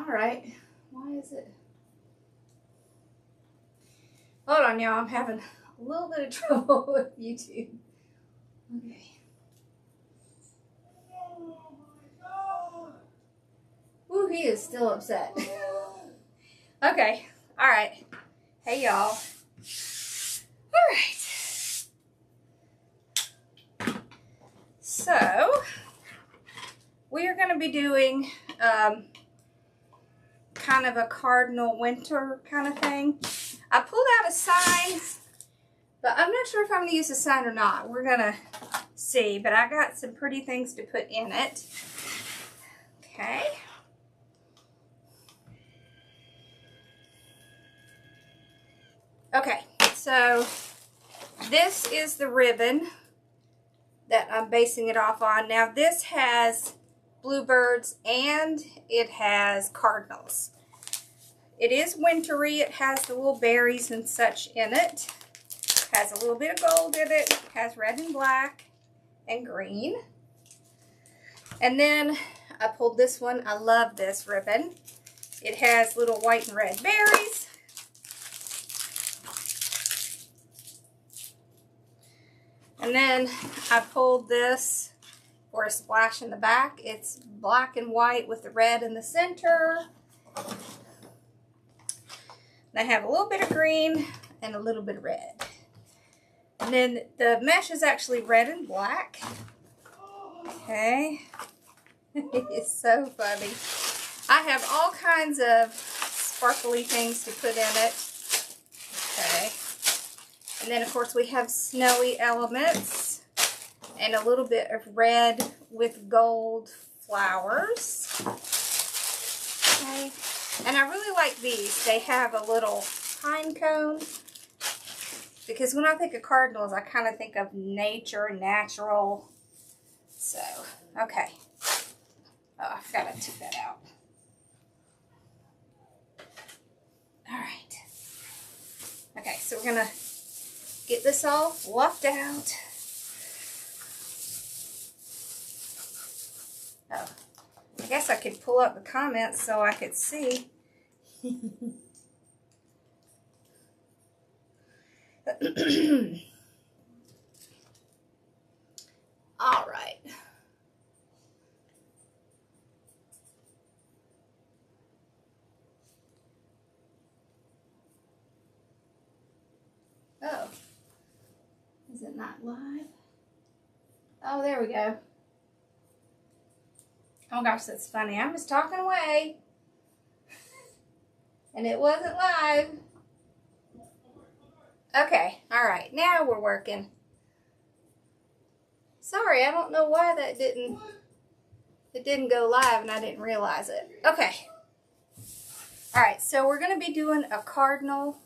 Alright. Why is it? Hold on, y'all. I'm having a little bit of trouble with YouTube. Okay. Ooh, he is still upset. Okay. Alright. Hey, y'all. Alright. So, we are going to be doing kind of a cardinal winter kind of thing. I pulled out a sign, but I'm not sure if I'm going to use a sign or not. We're going to see, but I got some pretty things to put in it. Okay. Okay, so this is the ribbon that I'm basing it off on. Now this has bluebirds and it has cardinals. It is wintry. It has the little berries and such in it. It has a little bit of gold in it. It has red and black and green. And then I pulled this one. I love this ribbon. It has little white and red berries. And then I pulled this for a splash in the back. It's black and white with the red in the center. And I have a little bit of green and a little bit of red. And then the mesh is actually red and black. Okay. It's so funny. I have all kinds of sparkly things to put in it. Okay. And then, of course, we have snowy elements and a little bit of red with gold flowers. Okay. And I really like these. They have a little pine cone. Because when I think of cardinals, I kind of think of nature, natural. So, okay. Oh, I forgot I took that out. All right. Okay, so we're going to get this all fluffed out. Oh, I guess I could pull up the comments so I could see. All right. Oh. Is it not live? Oh, there we go. Oh gosh, that's funny. I'm just talking away. And it wasn't live. Okay, alright. Now we're working. Sorry, I don't know why that didn't go live and I didn't realize it. Okay. Alright, so we're going to be doing a cardinal.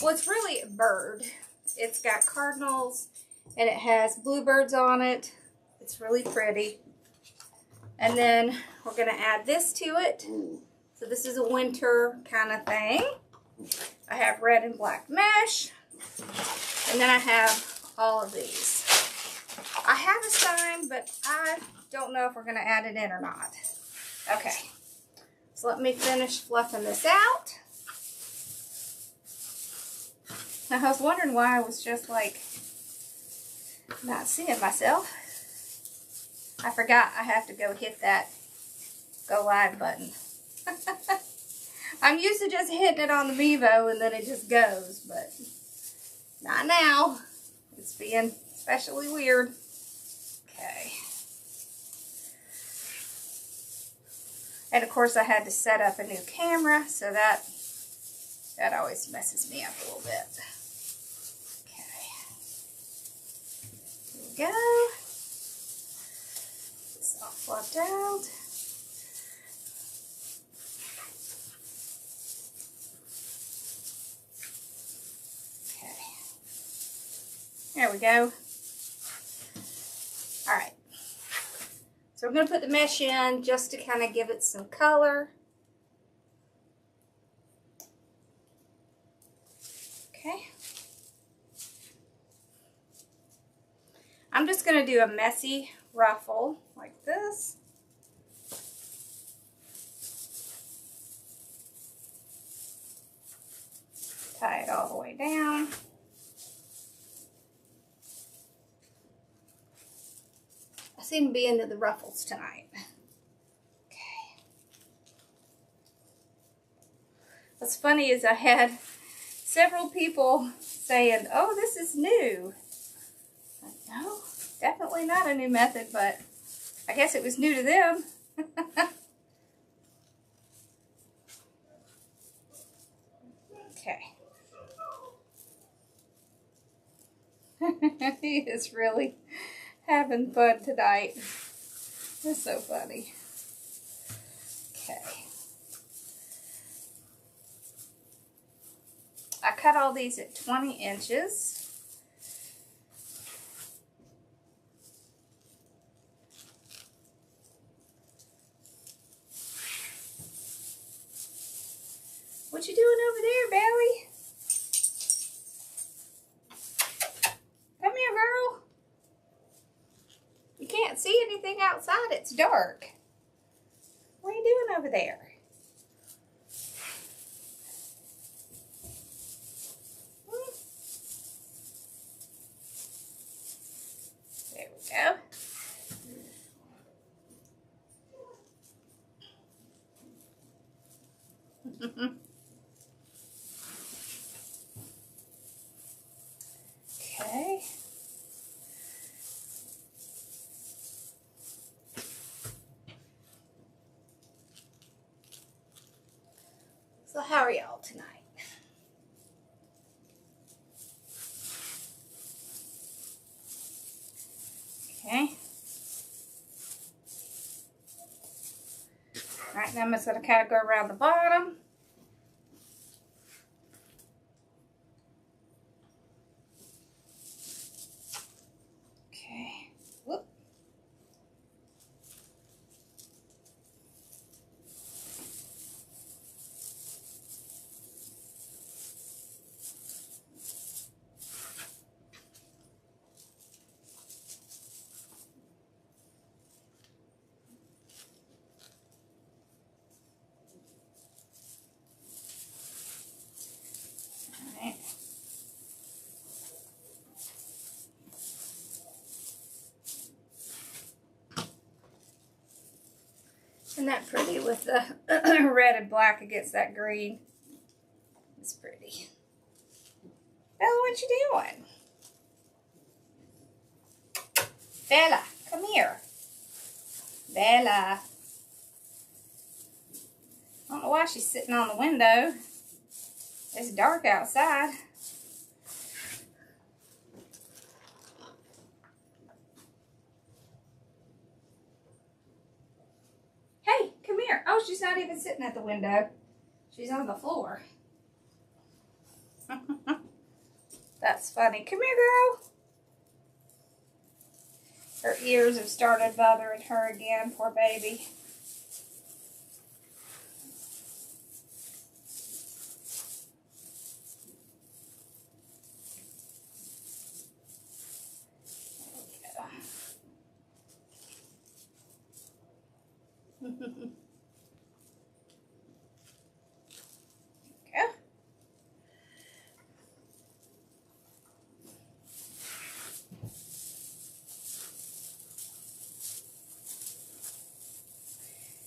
Well, it's really a bird. It's got cardinals and it has bluebirds on it. It's really pretty. And then we're going to add this to it. So this is a winter kind of thing. I have red and black mesh. And then I have all of these. I have a sign, but I don't know if we're going to add it in or not. Okay. So let me finish fluffing this out. Now, I was wondering why I was just like not seeing myself. I forgot I have to go hit that go live button. I'm used to just hitting it on the Vivo and then it just goes, but not now. It's being especially weird. Okay. And of course I had to set up a new camera, so that always messes me up a little bit. Go. It's all fluffed out. Okay. There we go. All right. So we're going to put the mesh in just to kind of give it some color. Okay. I'm just going to do a messy ruffle like this. Tie it all the way down. I seem to be into the ruffles tonight. Okay. What's funny is I had several people saying, oh, this is new. Like, no, definitely not a new method, but I guess it was new to them. Okay. He is really having fun tonight. That's so funny. Okay. I cut all these at 20 inches. What you doing over there, Belly? Come here, girl. You can't see anything outside. It's dark. What are you doing over there? There we go. Okay. So how are y'all tonight? Okay. All right, now I'm just going to kind of go around the bottom. Okay. Whoop. Isn't that pretty with the red and black against that green? It's pretty. Bella, what you doing? Bella, come here. Bella. I don't know why she's sitting on the window. It's dark outside. Hey, come here. Oh, she's not even sitting at the window. She's on the floor. That's funny. Come here, girl. Her ears have started bothering her again, poor baby. There we go.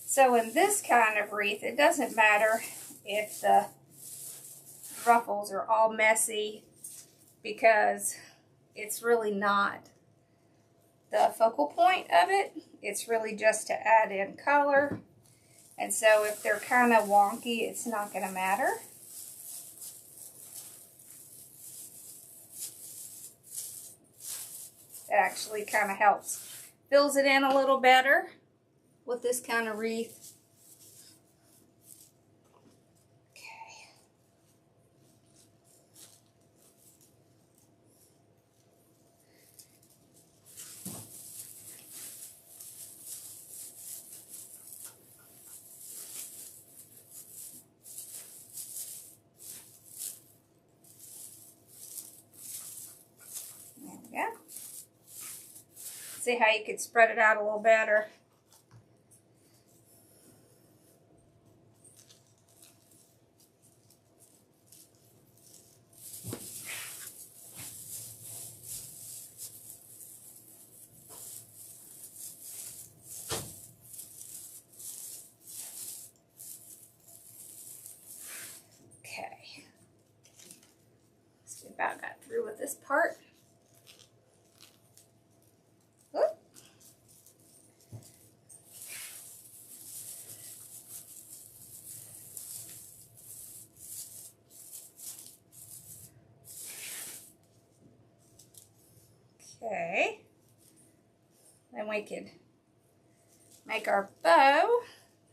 So in this kind of wreath, it doesn't matter if the ruffles are all messy because it's really not the focal point of it. It's really just to add in color. And so if they're kind of wonky, it's not going to matter. It actually kind of helps, fills it in a little better with this kind of wreath. Okay. There we go. See how you could spread it out a little better. got through with this part. Whoop. Okay. Then we could make our bow.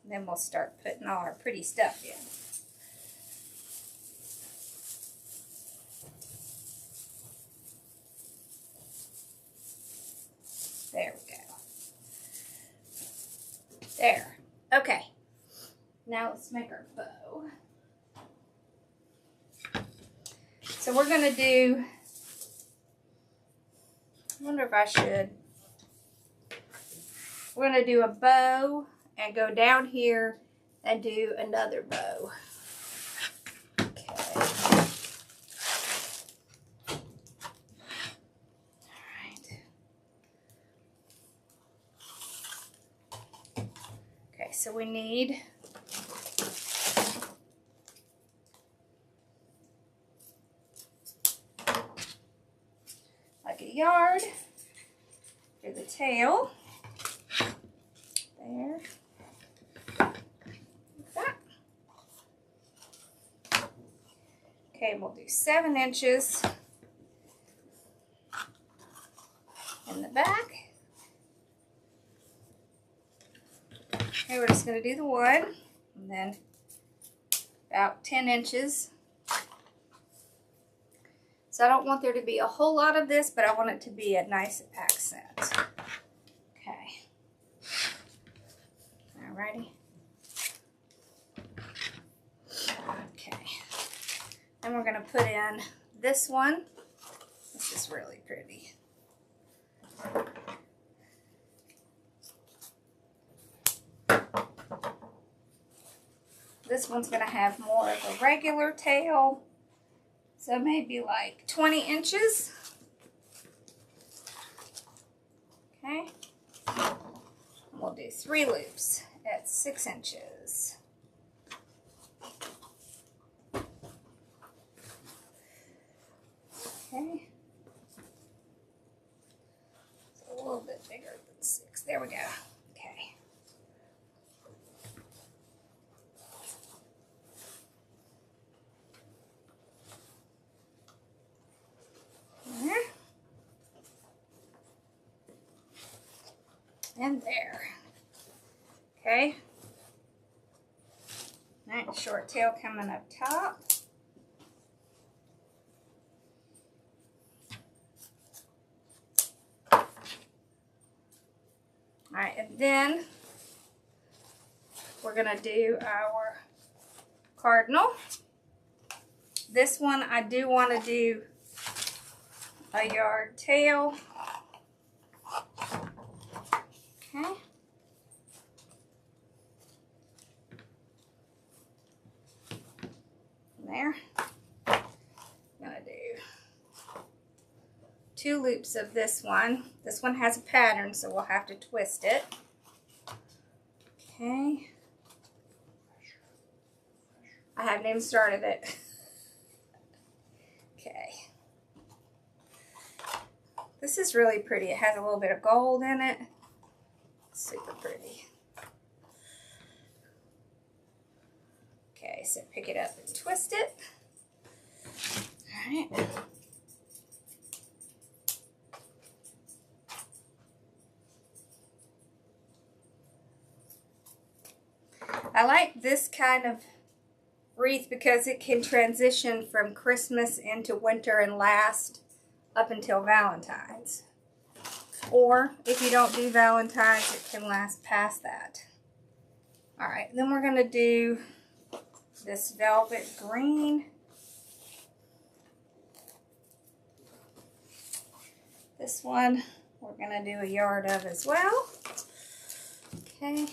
And then we'll start putting all our pretty stuff in. There we go. There. Okay. Now let's make our bow. So we're going to do, I wonder if I should, we're going to do a bow and go down here and do another bow. Okay. Okay, so we need like a yard for the tail. There. Like that. Okay, we'll do 7 inches in the back. Okay, we're just going to do the one, and then about 10 inches. So I don't want there to be a whole lot of this, but I want it to be a nice accent. Okay. Alrighty. Okay. Then we're going to put in this one. This is really pretty. This one's going to have more of a regular tail, so maybe like 20 inches. Okay. We'll do 3 loops at 6 inches. Okay. It's a little bit bigger than 6. There we go. Okay. There. And there. Okay. Nice short tail coming up top. Alright, and then we're going to do our cardinal. This one I do want to do a yard tail. Okay. There. I'm going to do 2 loops of this one. This one has a pattern, so we'll have to twist it. Okay. I haven't even started it. Okay. This is really pretty. It has a little bit of gold in it. Super pretty. Okay, so pick it up and twist it. All right. I like this kind of wreath because it can transition from Christmas into winter and last up until Valentine's. Or if you don't do Valentine's, it can last past that. Alright, then we're going to do this velvet green. This one we're going to do a yard of as well. Okay.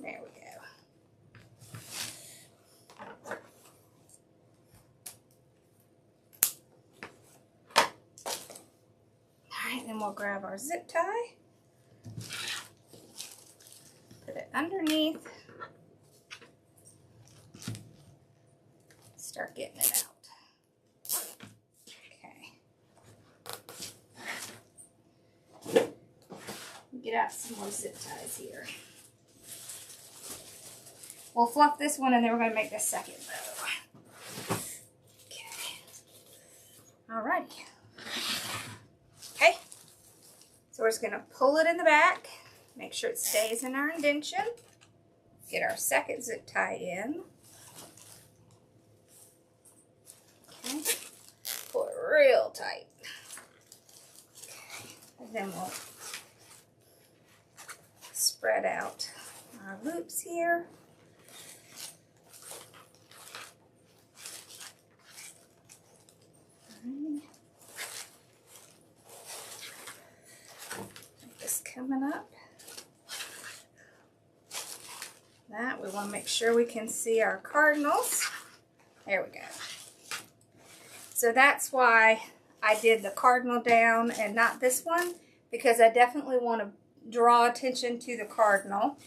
There we go. Alright, then we'll grab our zip tie. underneath. Start getting it out. Okay. Get out some more zip ties here. We'll fluff this one and then we're going to make the second bow. Okay. Alrighty. Okay. So we're just going to pull it in the back. Make sure it stays in our indention. Get our second zip tie in. Okay. Pull it real tight. Okay. And then we'll spread out our loops here. This coming up. That we want to make sure we can see our cardinals. There we go. So that's why I did the cardinal down and not this one, because I definitely want to draw attention to the cardinal.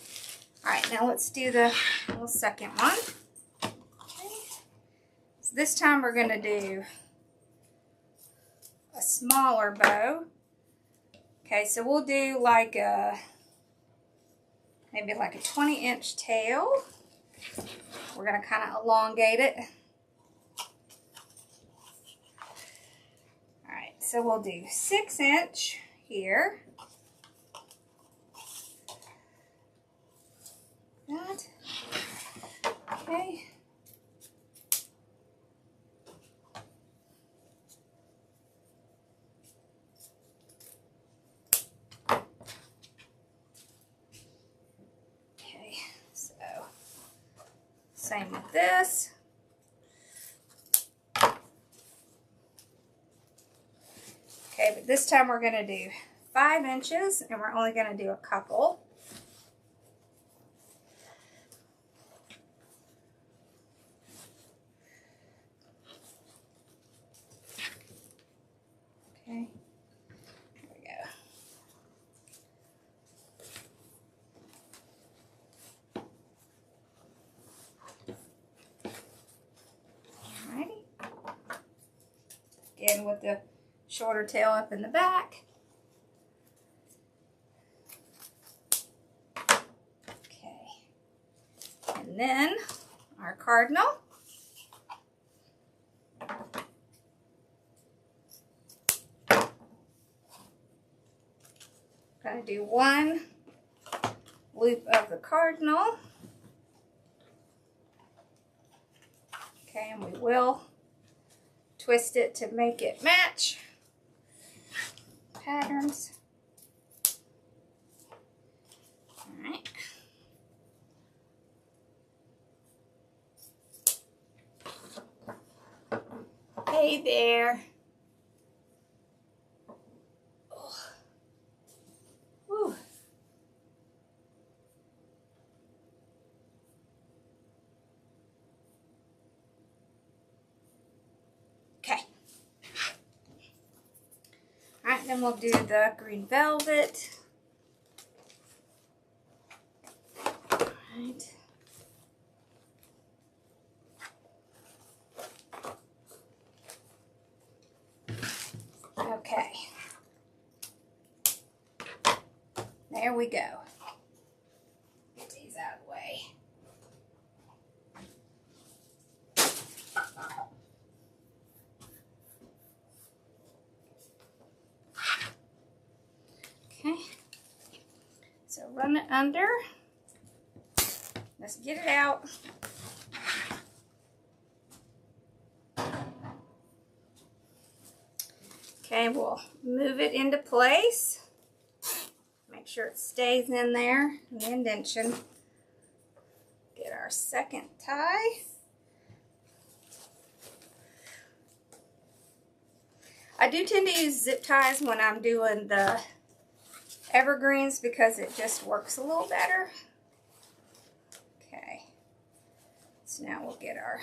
Alright, now let's do the little second one. Okay. So this time we're going to do a smaller bow. Okay, so we'll do like a, maybe like a 20-inch tail. We're going to kind of elongate it. Alright, so we'll do 6-inch here. That. Okay. Okay, so same with this. Okay, but this time we're going to do 5 inches and we're only going to do a couple. Okay, here we go. Alrighty. Again with the shorter tail up in the back. Okay. And then our cardinal. Going to do one loop of the cardinal. Okay, and we will twist it to make it match patterns. All right. Hey there. Alright, then we'll do the green velvet. Alright. Okay. There we go. Get these out of the way. Okay, so run it under. Let's get it out. Okay, we'll move it into place. Make sure it stays in there in the indention. Get our second tie. I do tend to use zip ties when I'm doing the evergreens because it just works a little better. Okay, so now we'll get our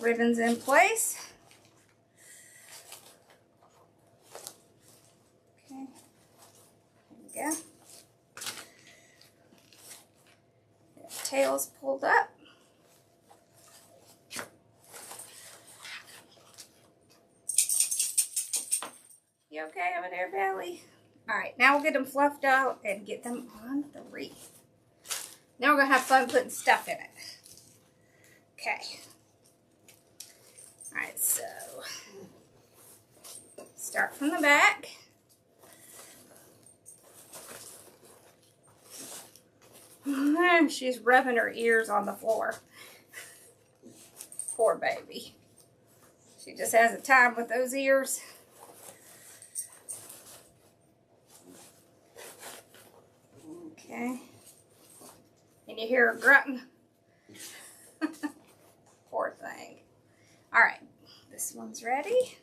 ribbons in place. Okay, there we go. tails pulled up. You okay over there, Belly? Alright, now we'll get them fluffed out and get them on the wreath. Now we're going to have fun putting stuff in it. Okay. Alright, so start from the back. She's rubbing her ears on the floor. Poor baby. She just has a time with those ears. Okay. And you hear her grunting. Poor thing. Alright, this one's ready.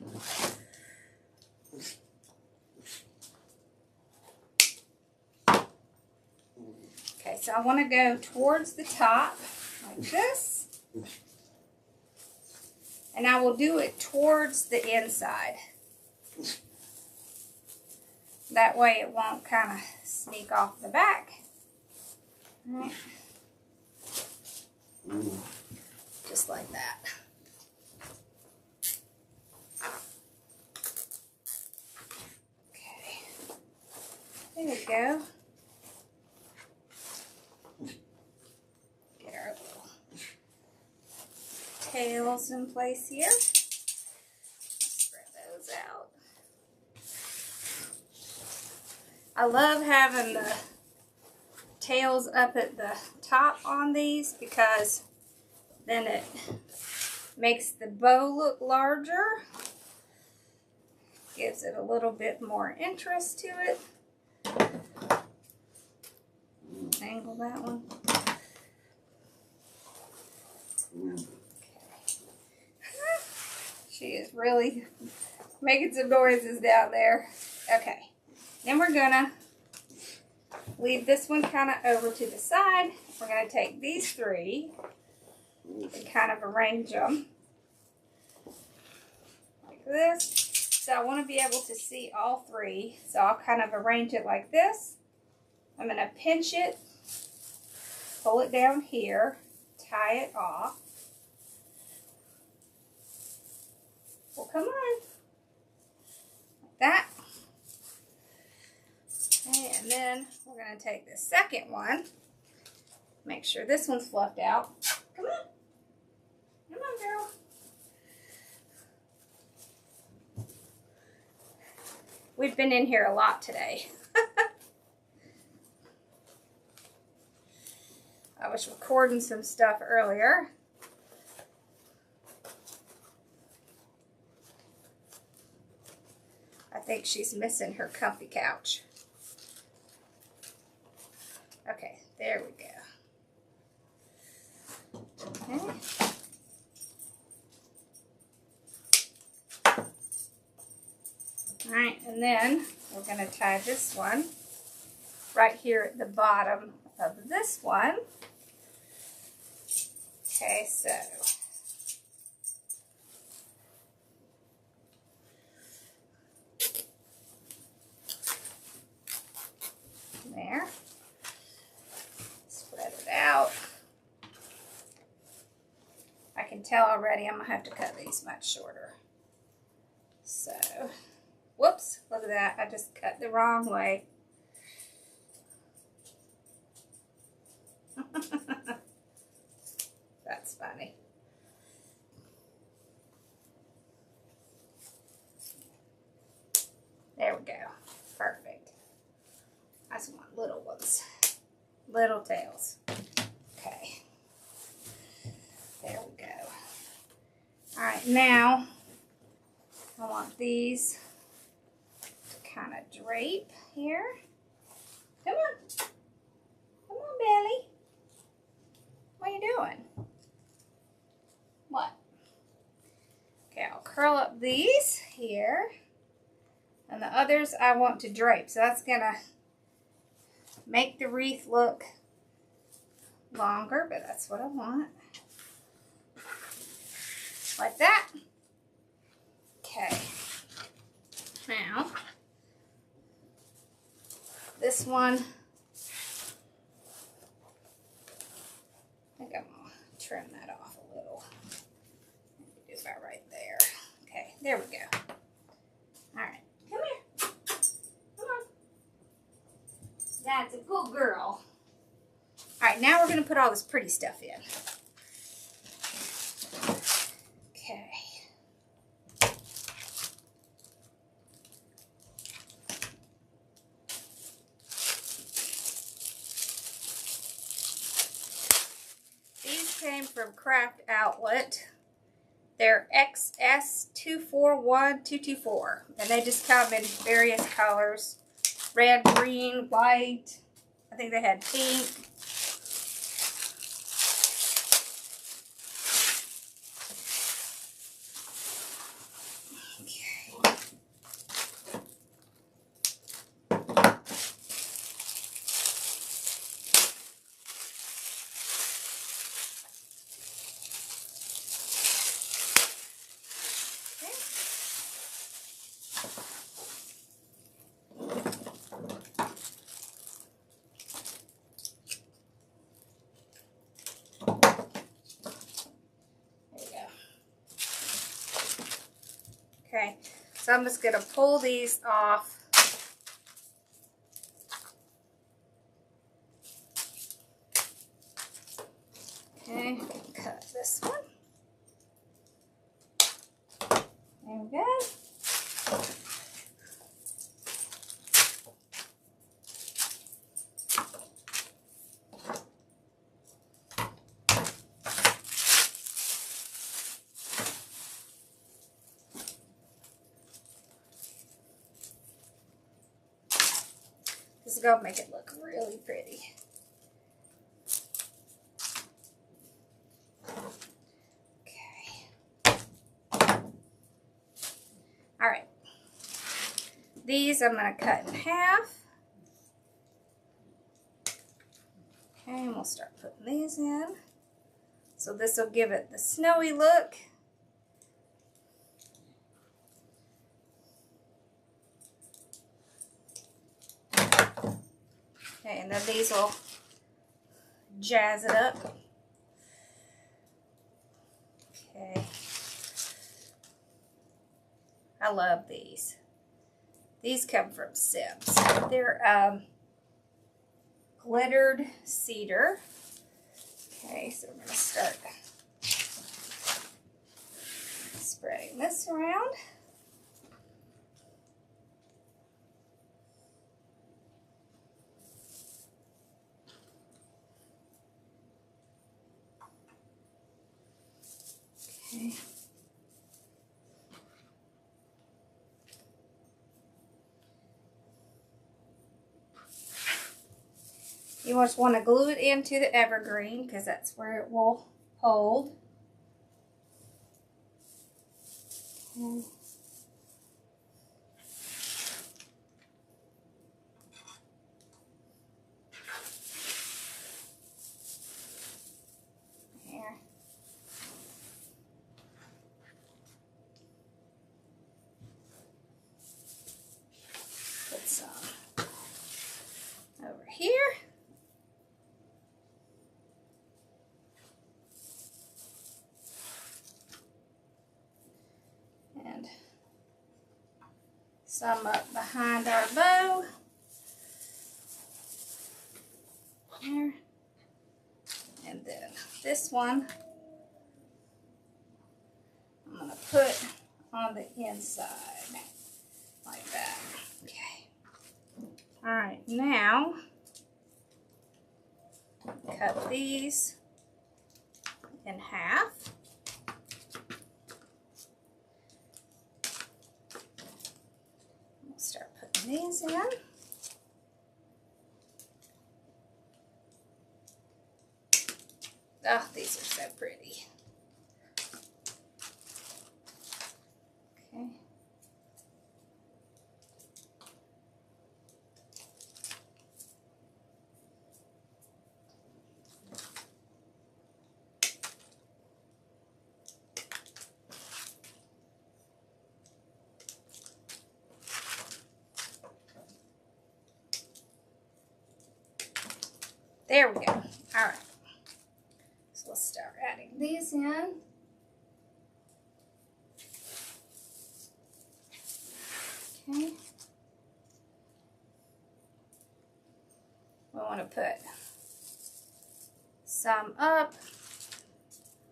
Okay, so I want to go towards the top like this. And I will do it towards the inside. That way it won't kind of sneak off the back. All right. Just like that. Okay. There we go. Get our little tails in place here. Spread those out. I love having the tails up at the top on these because then it makes the bow look larger. Gives it a little bit more interest to it. Angle that one. Okay. She is really making some noises down there. Okay. Then we're gonna leave this one kind of over to the side. We're gonna take these three and kind of arrange them like this. So I want to be able to see all three. So I'll kind of arrange it like this. I'm gonna pinch it, pull it down here, tie it off. Well, come on. Like that. Okay, and then we're going to take the second one. Make sure this one's fluffed out. Come on. Come on, girl. We've been in here a lot today. I was recording some stuff earlier. I think she's missing her comfy couch. Okay, there we go. Okay. Alright, and then we're going to tie this one right here at the bottom of this one. Okay, so there. Spread it out. I can tell already I'm going to have to cut these much shorter. So, whoops, look at that. I just cut the wrong way. That's funny. There we go. Perfect. I just want little ones. Little tails. Okay. There we go. Alright, now I want these to kind of drape here. Come on. Come on, Belly. What are you doing? What? Okay, I'll curl up these here. And the others I want to drape. So that's going to make the wreath look longer, but that's what I want. Like that. Okay. Now, this one trim that off a little. Do about right there. Okay, there we go. All right, come here. Come on. That's a good girl. All right, now we're going to put all this pretty stuff in. Okay. These came from Craft Outlet. They're XS241224, and they just come in various colors. Red, green, white. I think they had pink. Okay, so I'm just going to pull these off. Okay, cut this one. There we go. This is going to make it look really pretty. Okay. All right. These I'm going to cut in half. Okay, and we'll start putting these in. So this will give it the snowy look. Okay, and then these will jazz it up. Okay. I love these. These come from Sims. They're glittered cedar. Okay, so we're going to start spreading this around. Okay. You just want to glue it into the Evergreen because that's where it will hold. Okay. There. Put some over here. And some up behind our bow. There. And then this one I'm going to put on the inside like that. Okay. All right, now cut these in half. We'll start putting these in. Oh, these are so pretty. Okay. There we go. All right. So we'll start adding these in. Okay. We want to put some up,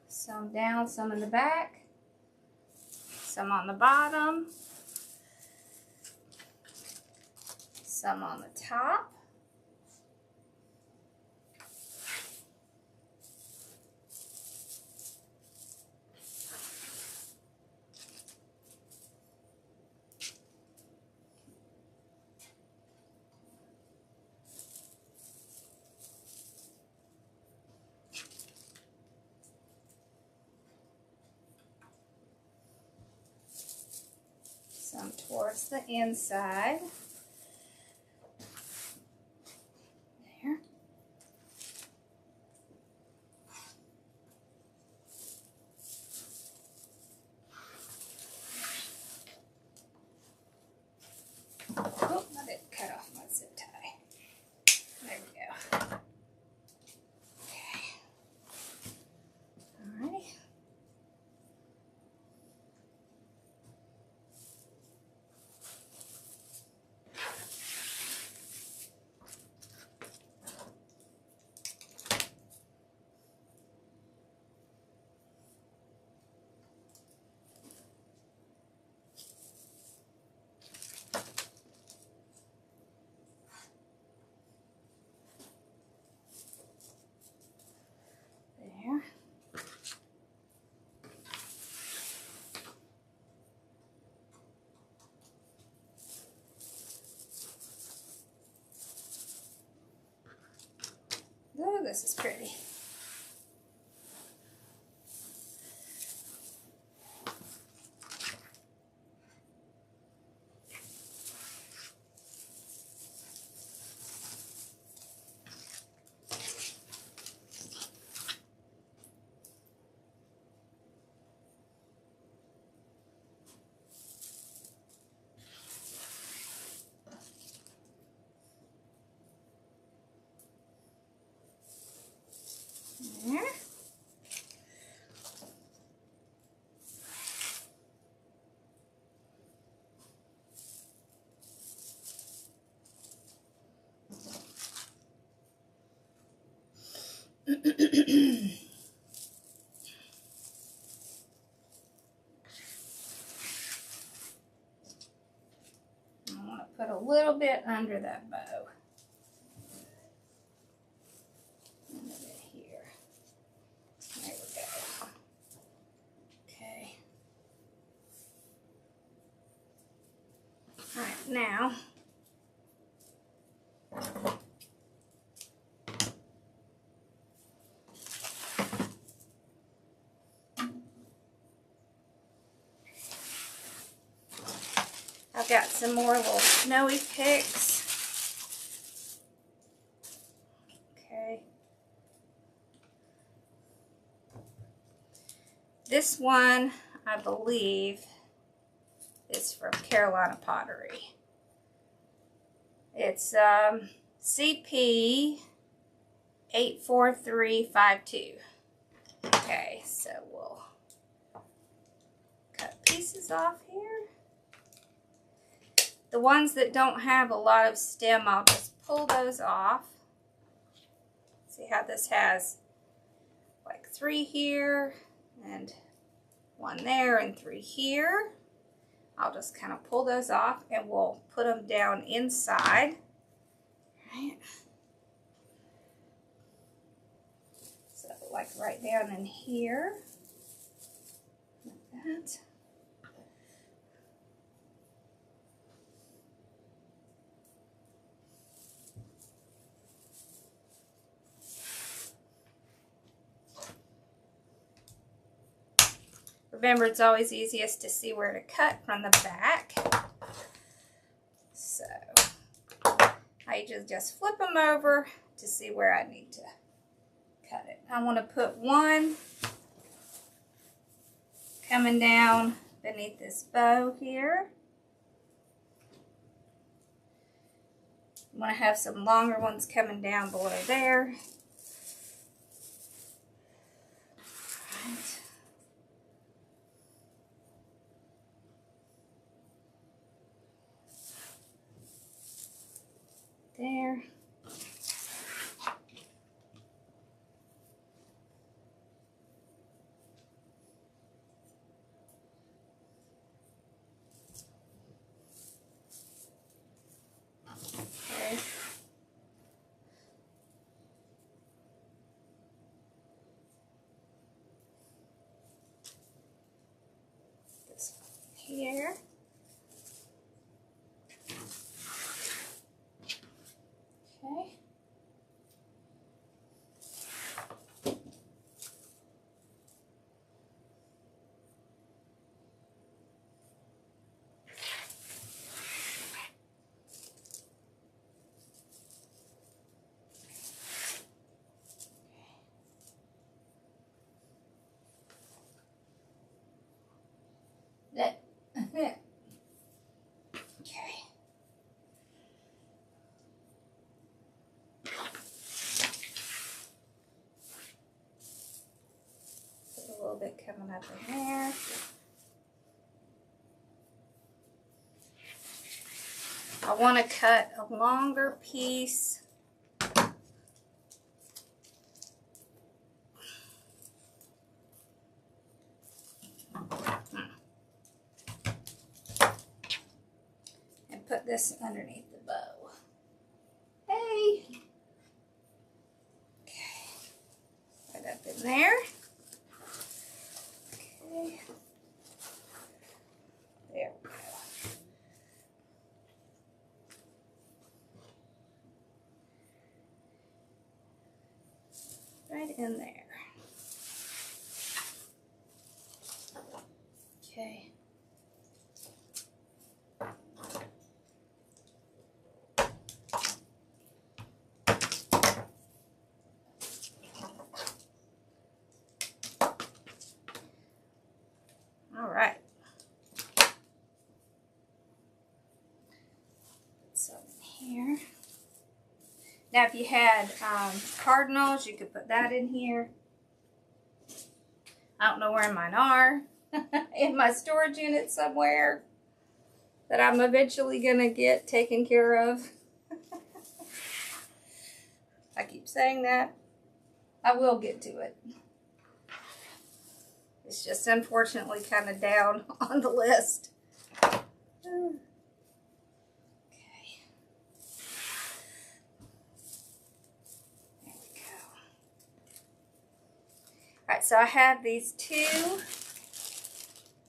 some down, some in the back, some on the bottom, some on the top. Some towards the inside. There. Oh, I didn't cut off my zip tie. There we go. Okay. All right. There. Oh, this is pretty. There. I want to put a little bit under that bow. A little bit here. There we go. Okay. All right, now I've got some more little snowy picks. Okay. This one, I believe, is from Carolina Pottery. It's CP 84352. Okay, so we'll cut pieces off here. The ones that don't have a lot of stem, I'll just pull those off. See how this has like 3 here and 1 there and 3 here. I'll just kind of pull those off and we'll put them down inside. Right. So like right down in here, like that. Remember, it's always easiest to see where to cut from the back. So I just flip them over to see where I need to cut it. I want to put one coming down beneath this bow here. I want to have some longer ones coming down below there. There. Okay. This one here. Okay. That. Okay. Put a little bit coming up in there. I want to cut a longer piece. And put this underneath the bow. Hey! Okay. Right up in there. Okay. There we go. Right in there. Okay. All right. Put some in here. Now, if you had cardinals, you could put that in here. I don't know where mine are. In my storage unit somewhere that I'm eventually going to get taken care of. I keep saying that. I will get to it. It's just unfortunately kind of down on the list. Okay. There we go. Alright, so I have these two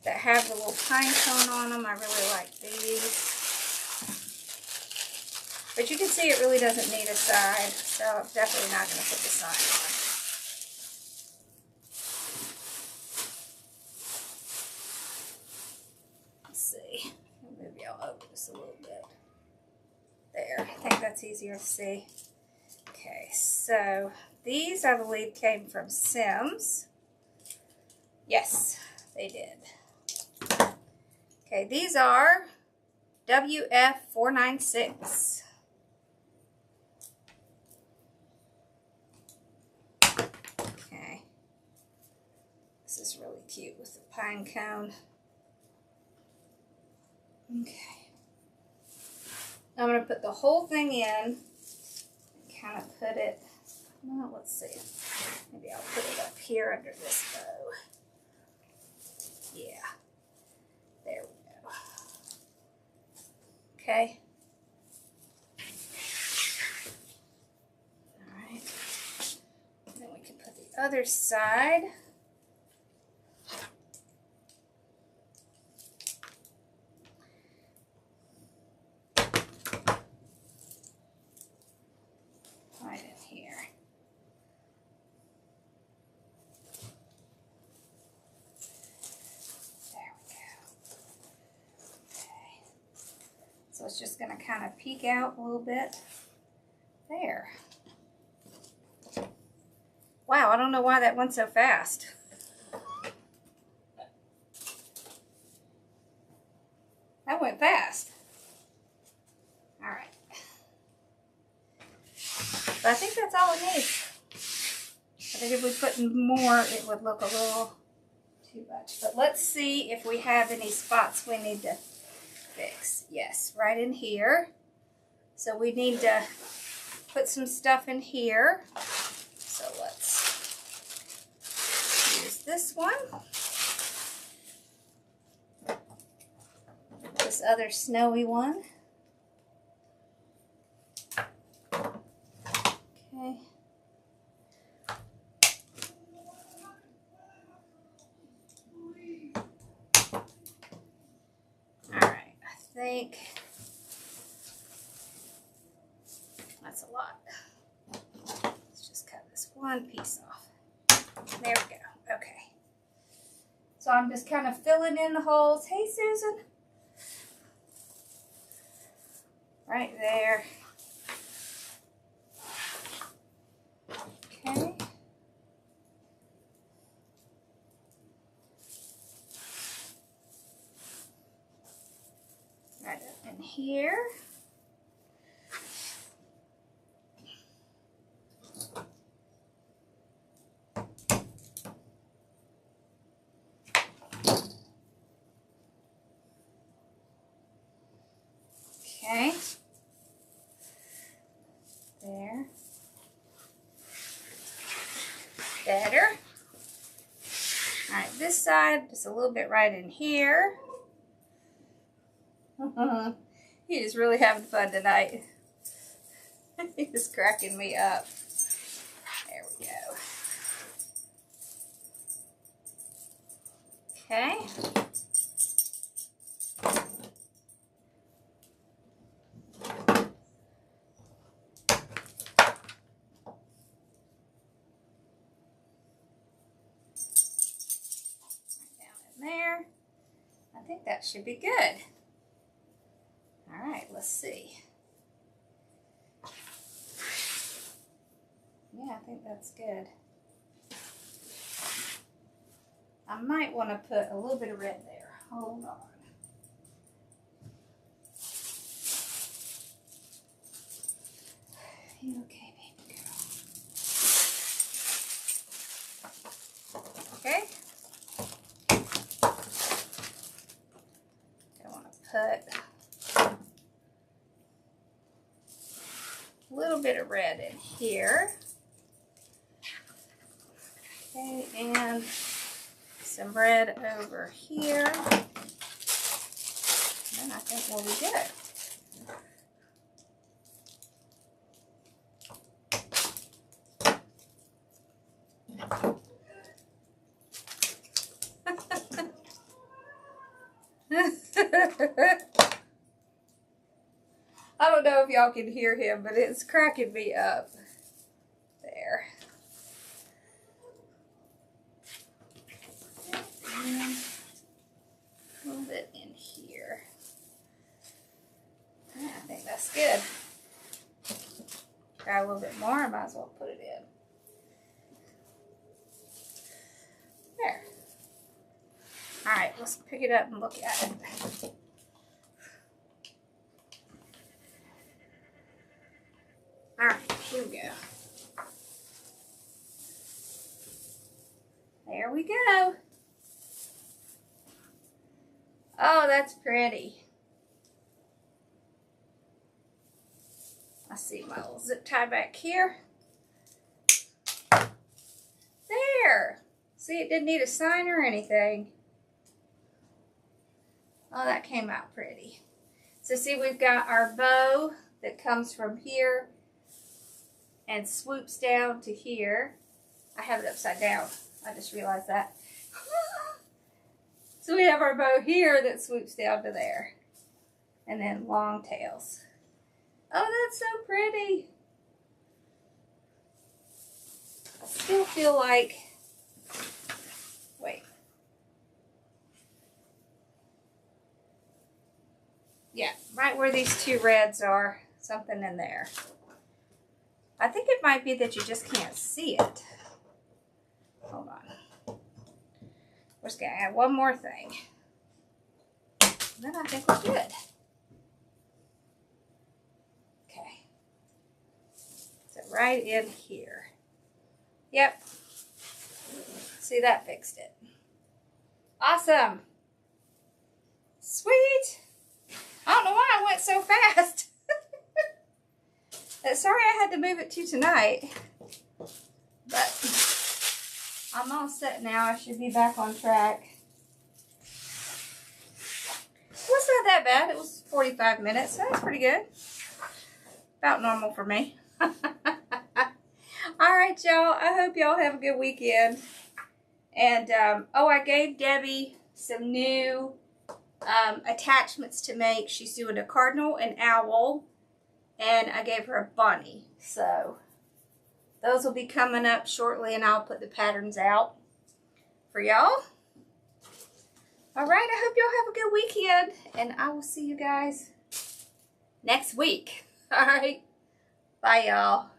that have the little pine cone on them. I really like these. But you can see it really doesn't need a side, so I'm definitely not going to put the sign on. Let's see. Maybe I'll open this a little bit. There. I think that's easier to see. Okay, so these I believe came from Sims. Yes, they did. Okay, these are WF496. Okay. This is really cute with the pine cone. Okay. I'm going to put the whole thing in and kind of put it, well, let's see. Maybe I'll put it up here under this bow. Yeah. There we go. Okay. Alright. Then we can put the other side. Right in here. There we go. Okay. So it's just going to kind of peek out a little bit. There. Wow, I don't know why that went so fast. That went fast. Alright. But I think that's all it needs. I think if we put more, it would look a little too much. But let's see if we have any spots we need to fix. Yes, right in here. So we need to put some stuff in here. So let's use this one. This other snowy one. Okay. Alright, I think that's a lot. Let's just cut this one piece off. There we go. Okay. So I'm just kind of filling in the holes. Hey, Susan. Right there. Okay. Right up in here. Okay. There. Better. Alright, this side, just a little bit right in here. He is really having fun tonight. He's cracking me up. There we go. Okay. There. I think that should be good. All right, let's see. Yeah, I think that's good. I might want to put a little bit of red there. Hold on. You okay, baby girl? Okay. Put a little bit of red in here. Okay, and some red over here. And I think we'll be good. I don't know if y'all can hear him, but it's cracking me up. There. And a little bit in here. Yeah, I think that's good. Try a little bit more, I might as well put it in. There. Alright, let's pick it up and look at it. Alright, here we go. There we go. Oh, that's pretty. I see my little zip tie back here. There. See, it didn't need a sign or anything. Oh, that came out pretty. So see, we've got our bow that comes from here and swoops down to here. I have it upside down. I just realized that. So we have our bow here that swoops down to there. And then long tails. Oh, that's so pretty. I still feel like, wait. Yeah, right where these two reds are, something in there. I think it might be that you just can't see it. Hold on. We're just going to add one more thing. Then I think we're good. Okay. So right in here. Yep. See, that fixed it. Awesome. Sweet. I don't know why I went so fast. Sorry I had to move it to tonight. But I'm all set now. I should be back on track. Well, it's not that bad. It was 45 minutes. So that's pretty good. About normal for me. Alright, y'all. I hope y'all have a good weekend. And, oh, I gave Debbie some new attachments to make. She's doing a cardinal and owl. And I gave her a bunny. So, those will be coming up shortly. And I'll put the patterns out for y'all. Alright, I hope y'all have a good weekend. And I will see you guys next week. Alright. Bye, y'all.